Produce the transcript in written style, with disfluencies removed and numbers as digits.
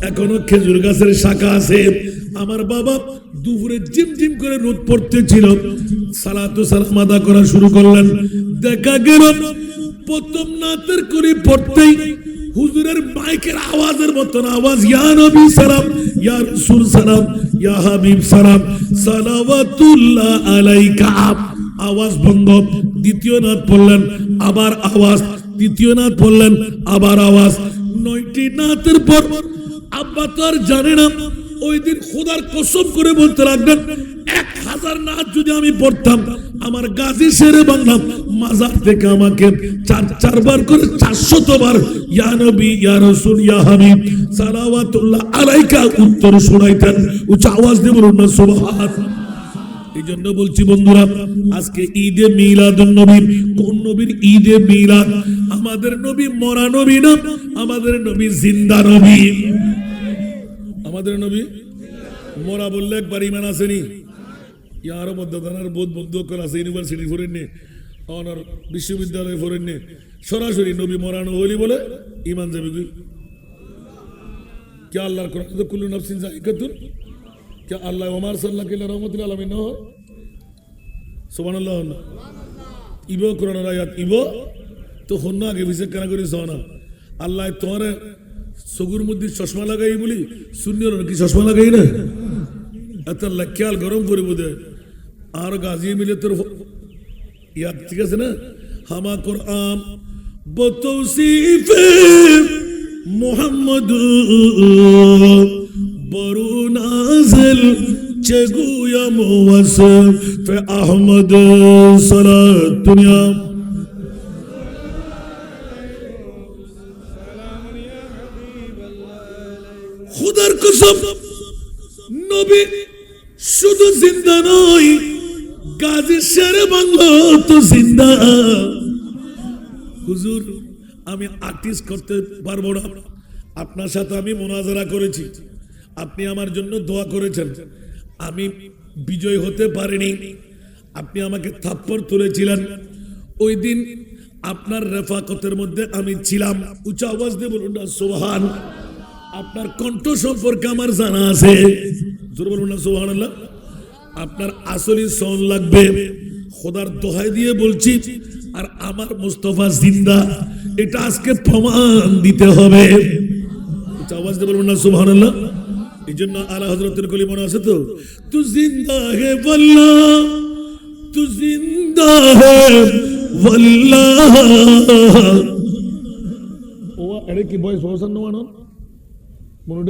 এখনো খেজুর গাছের শাখা আছে। আমার বাবা দুপুরে ঝিমঝিম করে রোদ পড়তেছিল, সালাতু সালাম আদা করা শুরু করলেন। দেখা গেল প্রথম নাতের করে পড়তেই হুজুরের মাইকের আওয়াজের মতন আওয়াজ, ইয়া নবী সালাম, ইয়া রাসূল সালাম, ইয়া হাবিব সালাম, সালাওয়াতুল্লাহ আলাইকা। আওয়াজ বন্ধ। দ্বিতীয় নাত পড়লেন, আবার আওয়াজ। তৃতীয় নাত পড়লেন, আবার আওয়াজ। 9টি নাতের পর আব্বা তো আর জানে না। ওই দিন খোদার কসম করে বলতে লাগলেন, 1000 নাত যদি আমি পড়তাম, আমার গাজী শেরে বাংলা মাজার থেকে আমাকে 4বার করে 400 বার ইয়া নবী, ইয়া রাসূল, ইয়া হাবিব, সালাওয়াতুল্লাহ আলাইকা উত্তর শোনাইতেন। উচ্চ আওয়াজ দিয়ে বলুন না সুবহানাল্লাহ। এই জন্য বলছি বন্ধুরা, আজকে ঈদে মিলাদুন নবী। কোন নবীর ঈদে মিলাদ? আমাদের নবী মরা নবী না, আমাদের নবী জিন্দা নবী। আমাদের নবী মরা বললে একবার ইমান আসেনি। ইয়ারও মধ্যদানার বোধ বন্ধ করে আছে, ইউনিভার্সিটি ফোরেননি, অনার বিশ্ববিদ্যালয় ফোরেননি, সরাসরি নবী মরানো হলি বলে ইমান যাবে। কে আল্লাহর কোরআন তো কুল্লু নাফসিন যায়িকাতুল, কে আল্লাহ ওমার সাল্লাল্লাহু আলাইহি রাহমাতুল আলামিন ন সুবহানাল্লাহ। ইবো কোরআনের আয়াত, ইবো তো হন্না আগে বিশেষ কেন করি সনা আল্লাহ তোমার সগুর মধ্যে চশমা লাগাই বলি, শূন্য কি চশমা লাগাই না? এত খেয়াল গরম করে বোধে আর গাজিয়ে মিলে তোর ইয়াদ, ঠিক আছে না? হামা কোরআন বতৌসিফে মুহাম্মদ বরু নাজিল চেগুয়া মুওয়াসফ আহমদ সালাত দুনিয়া। খুদার কসম, নবী শুধু জিন্দা নয়, গাজী শেরে বাংলা তো জিন্দা। হুজুর আমি আর্টিস্ট করতে পারবো না, আপনার সাথে আমি মুনাজারা করেছি, আপনি আমার জন্য দোয়া করেছেন, আমি বিজয় হতে পারিনি, আপনি আমাকে থাপ্পড় তুলেছিলেন। ওই দিন আপনার রেফাকতের মধ্যে আমি ছিলাম। উচ্চ আওয়াজ দিয়ে বলুন না সুবহান। আপনার কণ্ঠ সম্পর্কে আমার জানা আছে, জোরে বলুন না সুবহানাল্লাহ। আপনার আসলি সাউন্ড লাগবে, খোদার দোহাই দিয়ে বলছি। আর আমার মুস্তাফা জিন্দা, এটা আজকে প্রমাণ দিতে হবে। আওয়াজ দিয়ে বলুন না সুবহানাল্লাহ। এই জন্য আলা হযরতের কলি মনে আছে তো, তু জিন্দা হে ওয়াল্লাহ, তু জিন্দা হে ওয়াল্লাহ। ও আরে কি বয়স হোসেন নো